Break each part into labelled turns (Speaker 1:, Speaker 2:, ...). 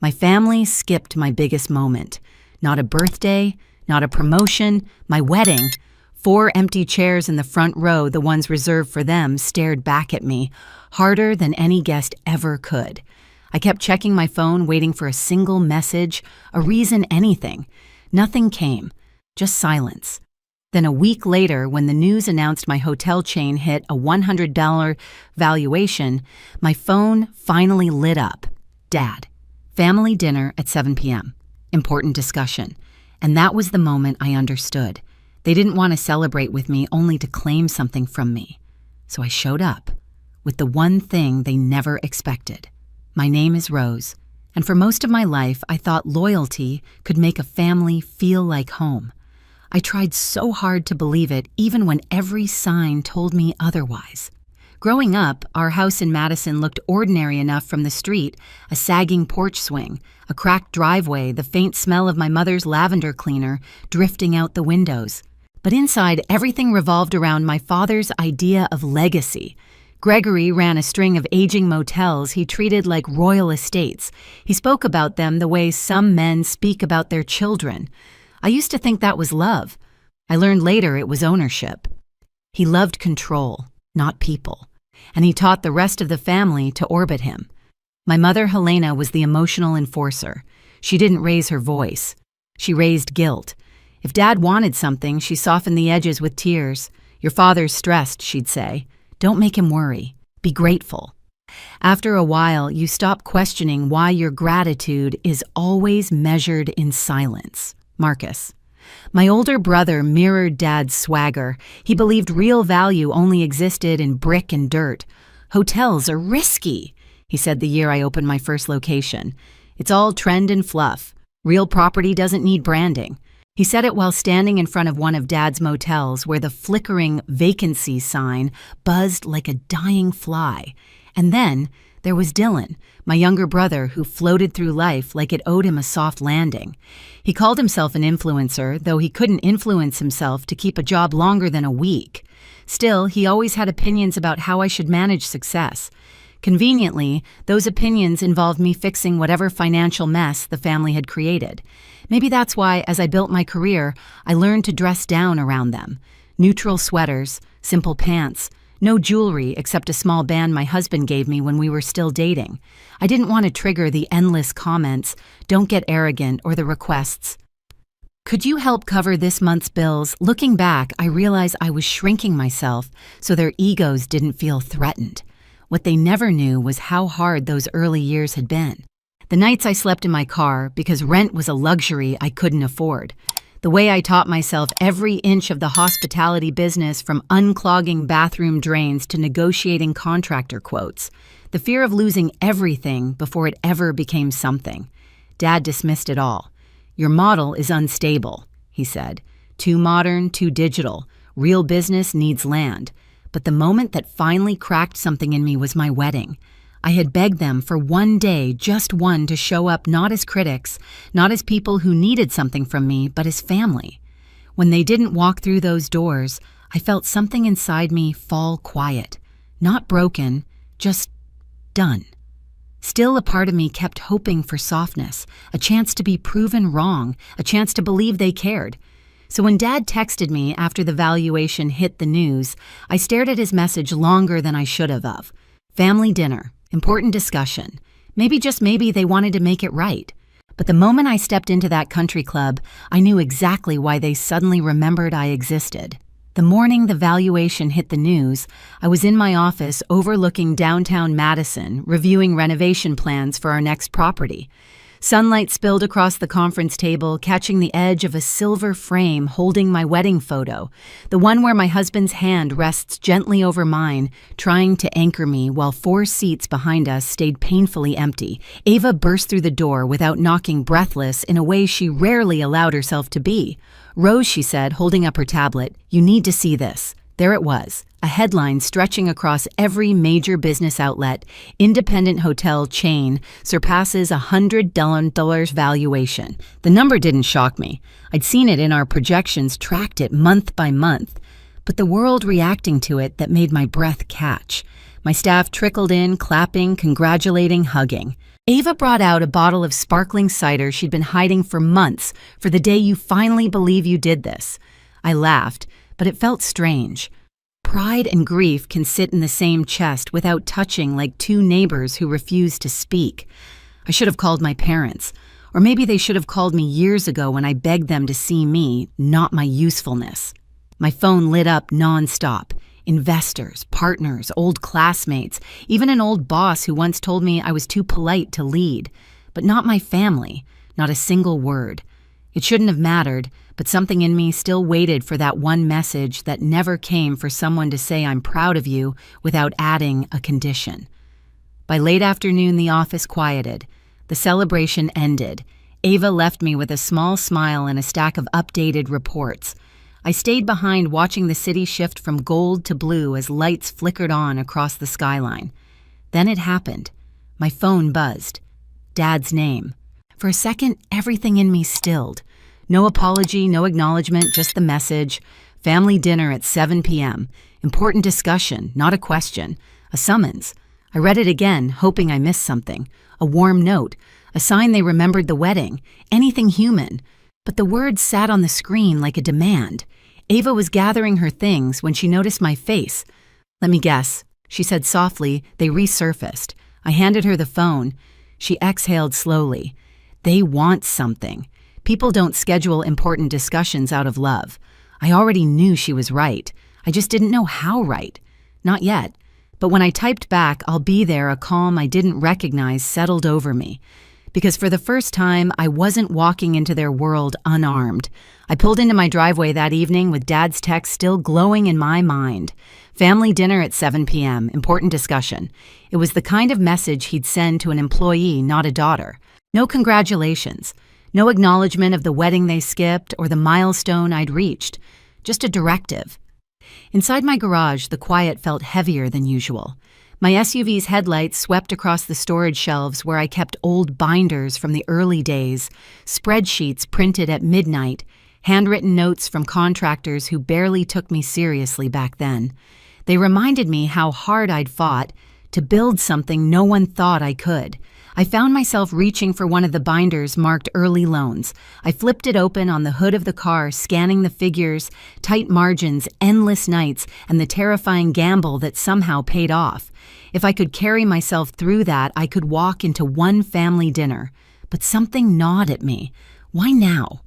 Speaker 1: My family skipped my biggest moment. Not a birthday, not a promotion, my wedding. 4 empty chairs in the front row, the ones reserved for them, stared back at me, harder than any guest ever could. I kept checking my phone, waiting for a single message, a reason, anything. Nothing came, just silence. Then a week later, when the news announced my hotel chain hit a $100 valuation, my phone finally lit up. Dad. Family dinner at 7 p.m. Important discussion. And that was the moment I understood. They didn't want to celebrate with me, only to claim something from me. So I showed up with the one thing they never expected. My name is Rose, and for most of my life, I thought loyalty could make a family feel like home. I tried so hard to believe it, even when every sign told me otherwise. Growing up, our house in Madison looked ordinary enough from the street: a sagging porch swing, a cracked driveway, the faint smell of my mother's lavender cleaner drifting out the windows. But inside, everything revolved around my father's idea of legacy. Gregory ran a string of aging motels he treated like royal estates. He spoke about them the way some men speak about their children. I used to think that was love. I learned later it was ownership. He loved control, not people, and he taught the rest of the family to orbit him. My mother, Helena, was the emotional enforcer. She didn't raise her voice. She raised guilt. If Dad wanted something, she softened the edges with tears. "Your father's stressed," she'd say. "Don't make him worry. Be grateful." After a while, you stop questioning why your gratitude is always measured in silence. Marcus. My older brother mirrored Dad's swagger. He believed real value only existed in brick and dirt. "Hotels are risky," he said the year I opened my first location. "It's all trend and fluff. Real property doesn't need branding." He said it while standing in front of one of Dad's motels where the flickering vacancy sign buzzed like a dying fly. And then there was Dylan, my younger brother, who floated through life like it owed him a soft landing. He called himself an influencer, though he couldn't influence himself to keep a job longer than a week. Still, he always had opinions about how I should manage success. Conveniently, those opinions involved me fixing whatever financial mess the family had created. Maybe that's why, as I built my career, I learned to dress down around them. Neutral sweaters, simple pants, no jewelry except a small band my husband gave me when we were still dating. I didn't want to trigger the endless comments, "Don't get arrogant," or the requests, "Could you help cover this month's bills?" Looking back, I realized I was shrinking myself so their egos didn't feel threatened. What they never knew was how hard those early years had been. The nights I slept in my car because rent was a luxury I couldn't afford. The way I taught myself every inch of the hospitality business, from unclogging bathroom drains to negotiating contractor quotes. The fear of losing everything before it ever became something. Dad dismissed it all. "Your model is unstable," he said. "Too modern, too digital. Real business needs land." But the moment that finally cracked something in me was my wedding. I had begged them for one day, just one, to show up not as critics, not as people who needed something from me, but as family. When they didn't walk through those doors, I felt something inside me fall quiet. Not broken, just done. Still, a part of me kept hoping for softness, a chance to be proven wrong, a chance to believe they cared. So when Dad texted me after the valuation hit the news, I stared at his message longer than I should have of. Family dinner, important discussion. Maybe, just maybe, they wanted to make it right. But the moment I stepped into that country club, I knew exactly why they suddenly remembered I existed. The morning the valuation hit the news, I was in my office overlooking downtown Madison, reviewing renovation plans for our next property. Sunlight spilled across the conference table, catching the edge of a silver frame holding my wedding photo, the one where my husband's hand rests gently over mine, trying to anchor me while 4 seats behind us stayed painfully empty. Ava burst through the door without knocking, breathless in a way she rarely allowed herself to be. "Rose," she said, holding up her tablet, "you need to see this." There it was, a headline stretching across every major business outlet: independent hotel chain surpasses $100 valuation. The number didn't shock me. I'd seen it in our projections, tracked it month by month. But the world reacting to it that made my breath catch. My staff trickled in, clapping, congratulating, hugging. Ava brought out a bottle of sparkling cider she'd been hiding for months for the day you finally believe you did this. I laughed, but it felt strange. Pride and grief can sit in the same chest without touching, like two neighbors who refuse to speak. I should have called my parents, or maybe they should have called me years ago when I begged them to see me, not my usefulness. My phone lit up nonstop. Investors, partners, old classmates, even an old boss who once told me I was too polite to lead. But not my family, not a single word. It shouldn't have mattered, but something in me still waited for that one message that never came for someone to say I'm proud of you without adding a condition. By late afternoon, the office quieted. The celebration ended. Ava left me with a small smile and a stack of updated reports. I stayed behind watching the city shift from gold to blue as lights flickered on across the skyline. Then it happened. My phone buzzed. Dad's name. For a second, everything in me stilled. No apology, no acknowledgement, just the message. Family dinner at 7 p.m. Important discussion, not a question. A summons. I read it again, hoping I missed something. A warm note. A sign they remembered the wedding. Anything human. But the words sat on the screen like a demand. Ava was gathering her things when she noticed my face. "Let me guess," she said softly. They resurfaced. I handed her the phone. She exhaled slowly. They want something. People don't schedule important discussions out of love. I already knew she was right. I just didn't know how right. Not yet. But when I typed back, "I'll be there," a calm I didn't recognize settled over me. Because for the first time, I wasn't walking into their world unarmed. I pulled into my driveway that evening with Dad's text still glowing in my mind. Family dinner at 7 p.m., important discussion. It was the kind of message he'd send to an employee, not a daughter. No congratulations. No acknowledgement of the wedding they skipped or the milestone I'd reached. Just a directive. Inside my garage, the quiet felt heavier than usual. My SUV's headlights swept across the storage shelves where I kept old binders from the early days, spreadsheets printed at midnight, handwritten notes from contractors who barely took me seriously back then. They reminded me how hard I'd fought to build something no one thought I could. I found myself reaching for one of the binders marked early loans. I flipped it open on the hood of the car, scanning the figures, tight margins, endless nights, and the terrifying gamble that somehow paid off. If I could carry myself through that, I could walk into one family dinner. But something gnawed at me. Why now?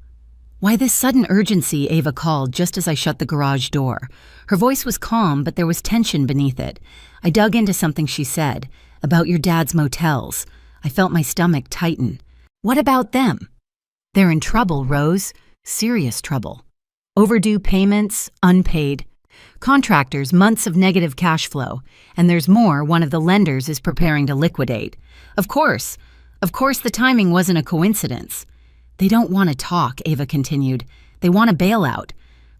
Speaker 1: Why this sudden urgency? Ava called just as I shut the garage door. Her voice was calm, but there was tension beneath it. I dug into something she said, about your dad's motels. I felt my stomach tighten. What about them? They're in trouble, Rose. Serious trouble. Overdue payments, unpaid. Contractors, months of negative cash flow. And there's more, one of the lenders is preparing to liquidate. Of course the timing wasn't a coincidence. They don't want to talk, Ava continued. They want a bailout.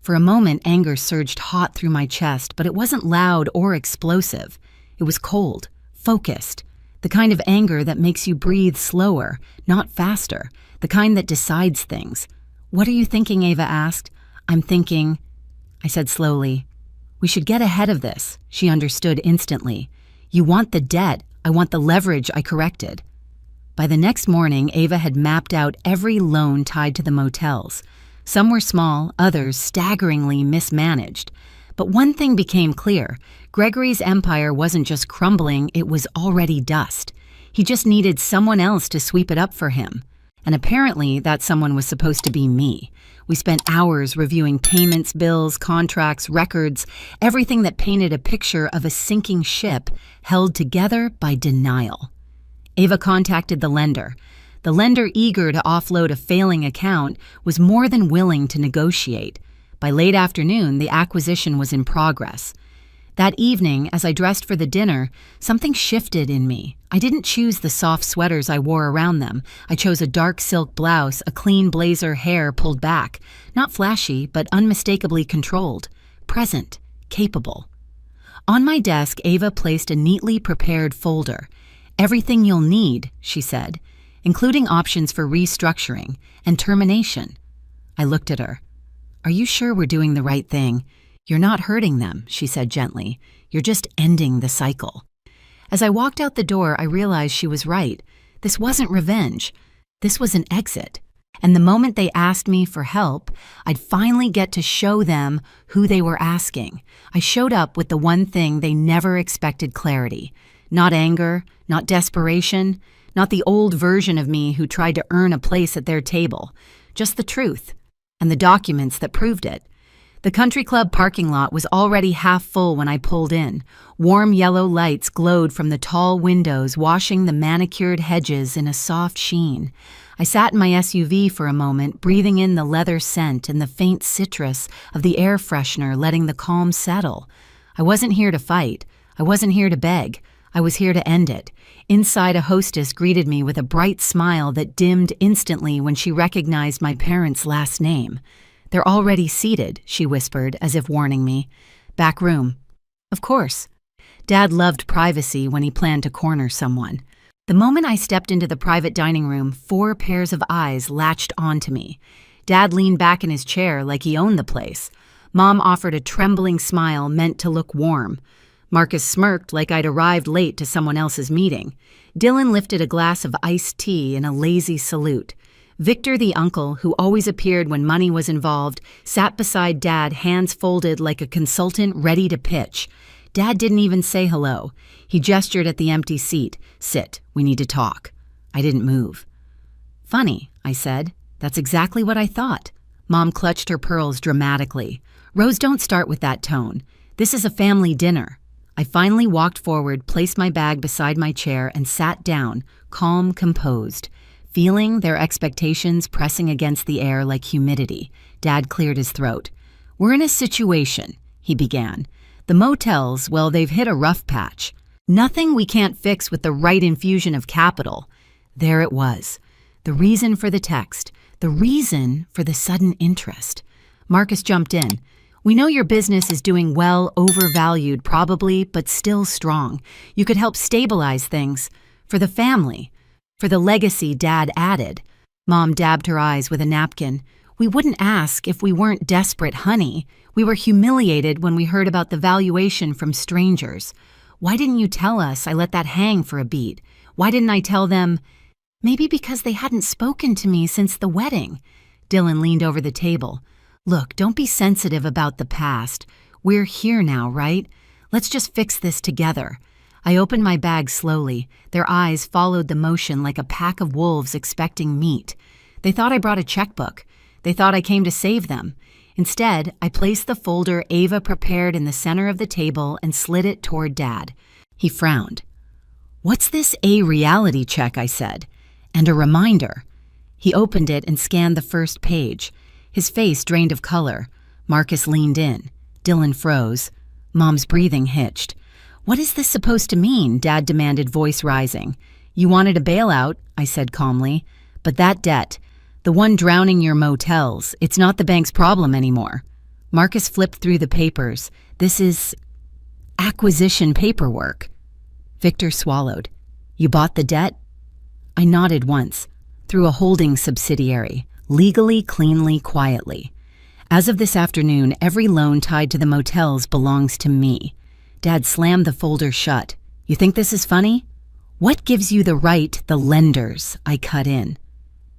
Speaker 1: For a moment, anger surged hot through my chest, but it wasn't loud or explosive. It was cold, focused. The kind of anger that makes you breathe slower, not faster. The kind that decides things. What are you thinking? Ava asked. I'm thinking, I said slowly. We should get ahead of this. She understood instantly. You want the debt. I want the leverage. I corrected. By the next morning, Ava had mapped out every loan tied to the motels. Some were small, others staggeringly mismanaged. But one thing became clear. Gregory's empire wasn't just crumbling, it was already dust. He just needed someone else to sweep it up for him. And apparently, that someone was supposed to be me. We spent hours reviewing payments, bills, contracts, records, everything that painted a picture of a sinking ship held together by denial. Ava contacted the lender. The lender, eager to offload a failing account, was more than willing to negotiate. By late afternoon, the acquisition was in progress. That evening, as I dressed for the dinner, something shifted in me. I didn't choose the soft sweaters I wore around them. I chose a dark silk blouse, a clean blazer, hair pulled back. Not flashy, but unmistakably controlled. Present. Capable. On my desk, Ava placed a neatly prepared folder. Everything you'll need, she said, including options for restructuring and termination. I looked at her. Are you sure we're doing the right thing? You're not hurting them, she said gently. You're just ending the cycle. As I walked out the door, I realized she was right. This wasn't revenge. This was an exit. And the moment they asked me for help, I'd finally get to show them who they were asking. I showed up with the one thing they never expected: clarity. Not anger, not desperation, not the old version of me who tried to earn a place at their table. Just the truth, and the documents that proved it. The country club parking lot was already half full when I pulled in. Warm yellow lights glowed from the tall windows, washing the manicured hedges in a soft sheen. I sat in my SUV for a moment, breathing in the leather scent and the faint citrus of the air freshener, letting the calm settle. I wasn't here to fight. I wasn't here to beg. I was here to end it. Inside, a hostess greeted me with a bright smile that dimmed instantly when she recognized my parents' last name. "They're already seated," she whispered, as if warning me. "Back room." Of course. Dad loved privacy when he planned to corner someone. The moment I stepped into the private dining room, 4 pairs of eyes latched onto me. Dad leaned back in his chair like he owned the place. Mom offered a trembling smile meant to look warm. Marcus smirked like I'd arrived late to someone else's meeting. Dylan lifted a glass of iced tea in a lazy salute. Victor, the uncle, who always appeared when money was involved, sat beside Dad, hands folded like a consultant ready to pitch. Dad didn't even say hello. He gestured at the empty seat. "Sit, we need to talk." I didn't move. "Funny," I said. "That's exactly what I thought." Mom clutched her pearls dramatically. "Rose, don't start with that tone. This is a family dinner." I finally walked forward, placed my bag beside my chair, and sat down, calm, composed. Feeling their expectations pressing against the air like humidity, Dad cleared his throat. "We're in a situation," he began. "The motels, well, they've hit a rough patch. Nothing we can't fix with the right infusion of capital." There it was. The reason for the text. The reason for the sudden interest. Marcus jumped in. "We know your business is doing well, overvalued probably, but still strong. You could help stabilize things. For the family. For the legacy," Dad added. Mom dabbed her eyes with a napkin. "We wouldn't ask if we weren't desperate, honey. We were humiliated when we heard about the valuation from strangers. Why didn't you tell us?" I let that hang for a beat. "Why didn't I tell them?" "Maybe because they hadn't spoken to me since the wedding." Dylan leaned over the table. "Look, don't be sensitive about the past. We're here now, right? Let's just fix this together." I opened my bag slowly. Their eyes followed the motion like a pack of wolves expecting meat. They thought I brought a checkbook. They thought I came to save them. Instead, I placed the folder Ava prepared in the center of the table and slid it toward Dad. He frowned. "What's this reality check?" I said. "And a reminder." He opened it and scanned the first page. His face drained of color. Marcus leaned in. Dylan froze. Mom's breathing hitched. "What is this supposed to mean?" Dad demanded, voice rising. "You wanted a bailout," I said calmly. "But that debt, the one drowning your motels, it's not the bank's problem anymore." Marcus flipped through the papers. "This is acquisition paperwork." Victor swallowed. "You bought the debt?" I nodded once. "Through a holding subsidiary. Legally, cleanly, quietly. As of this afternoon, every loan tied to the motels belongs to me." Dad slammed the folder shut. "You think this is funny?" "What gives you the right, the lenders?" I cut in.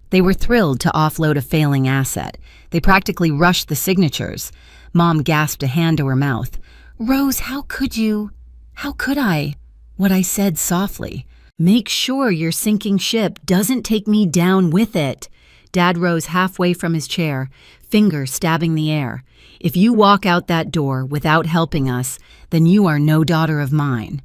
Speaker 1: They were thrilled to offload a failing asset. They practically rushed the signatures. Mom gasped, a hand to her mouth. "Rose, how could you? How could I?" What I said softly. "Make sure your sinking ship doesn't take me down with it." Dad rose halfway from his chair, finger stabbing the air. "If you walk out that door without helping us, then you are no daughter of mine."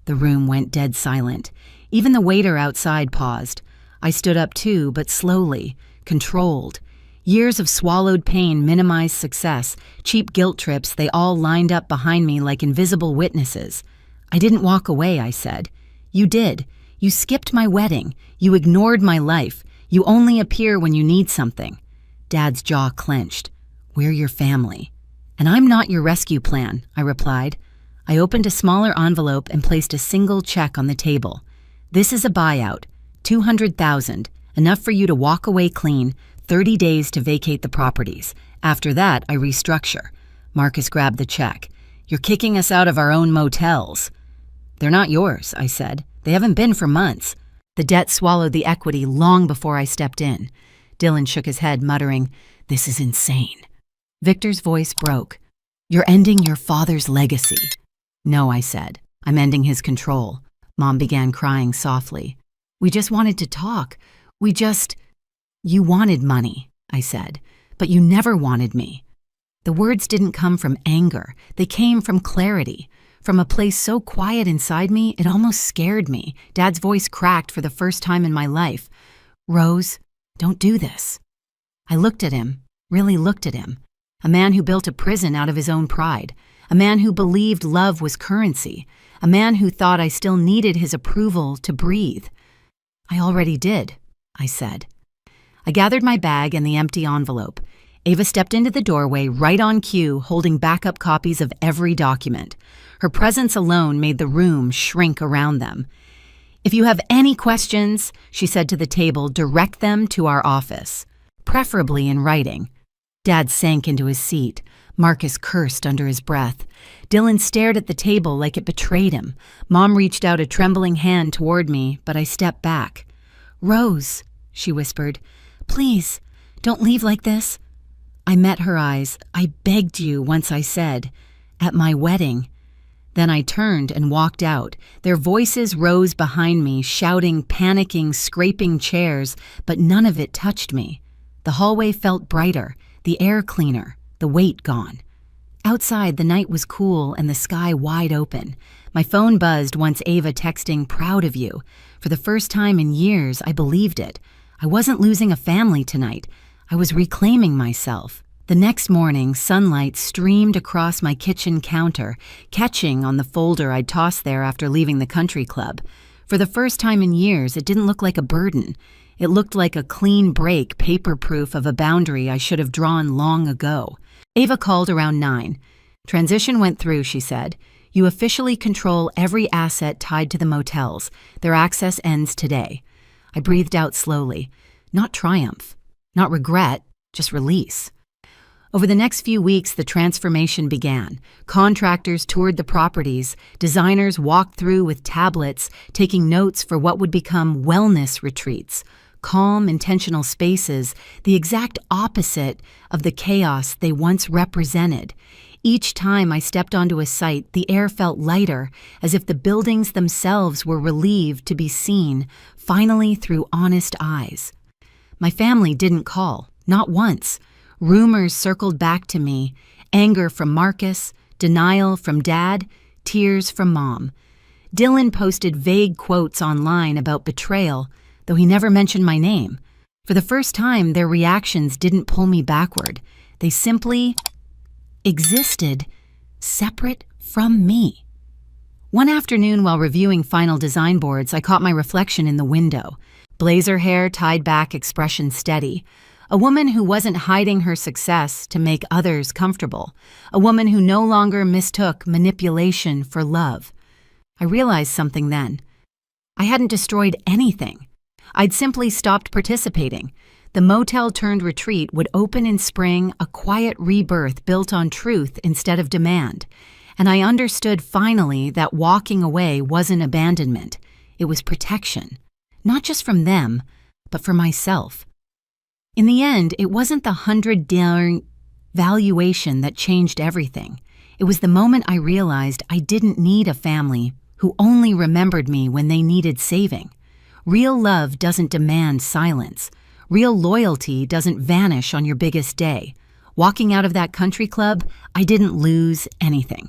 Speaker 1: The room went dead silent. Even the waiter outside paused. I stood up too, but slowly, controlled. Years of swallowed pain minimized success, cheap guilt trips, they all lined up behind me like invisible witnesses. "I didn't walk away," I said. "You did. You skipped my wedding. You ignored my life. You only appear when you need something." Dad's jaw clenched. "We're your family." "And I'm not your rescue plan," I replied. I opened a smaller envelope and placed a single check on the table. "This is a buyout. $200,000, enough for you to walk away clean, 30 days to vacate the properties. After that, I restructure." Marcus grabbed the check. "You're kicking us out of our own motels." "They're not yours," I said. "They haven't been for months." The debt swallowed the equity long before I stepped in. Dylan shook his head, muttering, "This is insane." Victor's voice broke. "You're ending your father's legacy." "No," I said. "I'm ending his control." Mom began crying softly. "We just wanted to talk. You wanted money," I said, "but you never wanted me." The words didn't come from anger. They came from clarity. From a place so quiet inside me, it almost scared me. Dad's voice cracked for the first time in my life. "Rose, don't do this." I looked at him, really looked at him. A man who built a prison out of his own pride. A man who believed love was currency. A man who thought I still needed his approval to breathe. "I already did," I said. I gathered my bag and the empty envelope. Ava stepped into the doorway right on cue, holding backup copies of every document. Her presence alone made the room shrink around them. "If you have any questions," she said to the table, "direct them to our office, preferably in writing." Dad sank into his seat. Marcus cursed under his breath. Dylan stared at the table like it betrayed him. Mom reached out a trembling hand toward me, but I stepped back. "Rose," she whispered, "please, don't leave like this." I met her eyes. "I begged you," once I said, "at my wedding." Then I turned and walked out. Their voices rose behind me, shouting, panicking, scraping chairs, but none of it touched me. The hallway felt brighter, the air cleaner, the weight gone. Outside, the night was cool and the sky wide open. My phone buzzed once Ava texting, "Proud of you." For the first time in years, I believed it. I wasn't losing a family tonight. I was reclaiming myself. The next morning, sunlight streamed across my kitchen counter, catching on the folder I'd tossed there after leaving the country club. For the first time in years, it didn't look like a burden. It looked like a clean break, paper-proof of a boundary I should have drawn long ago. Ava called around 9. "Transition went through," she said. "You officially control every asset tied to the motels. Their access ends today." I breathed out slowly. Not triumph, not regret, just release. Over the next few weeks, the transformation began. Contractors toured the properties. Designers walked through with tablets, taking notes for what would become wellness retreats. Calm, intentional spaces, the exact opposite of the chaos they once represented. Each time I stepped onto a site, the air felt lighter, as if the buildings themselves were relieved to be seen, finally through honest eyes. My family didn't call, not once. Rumors circled back to me, anger from Marcus, denial from Dad, tears from Mom. Dylan posted vague quotes online about betrayal, though he never mentioned my name. For the first time, their reactions didn't pull me backward. They simply existed, separate from me. One afternoon while reviewing final design boards, I caught my reflection in the window. Blazer hair tied back, expression steady. A woman who wasn't hiding her success to make others comfortable. A woman who no longer mistook manipulation for love. I realized something then. I hadn't destroyed anything. I'd simply stopped participating. The motel-turned-retreat would open in spring, a quiet rebirth built on truth instead of demand. And I understood finally that walking away wasn't abandonment. It was protection. Not just from them, but for myself. In the end, it wasn't the $100 valuation that changed everything. It was the moment I realized I didn't need a family who only remembered me when they needed saving. Real love doesn't demand silence. Real loyalty doesn't vanish on your biggest day. Walking out of that country club, I didn't lose anything.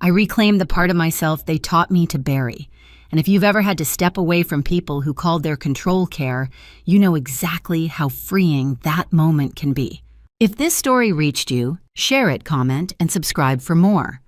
Speaker 1: I reclaimed the part of myself they taught me to bury. And if you've ever had to step away from people who called their control care, you know exactly how freeing that moment can be. If this story reached you, share it, comment, and subscribe for more.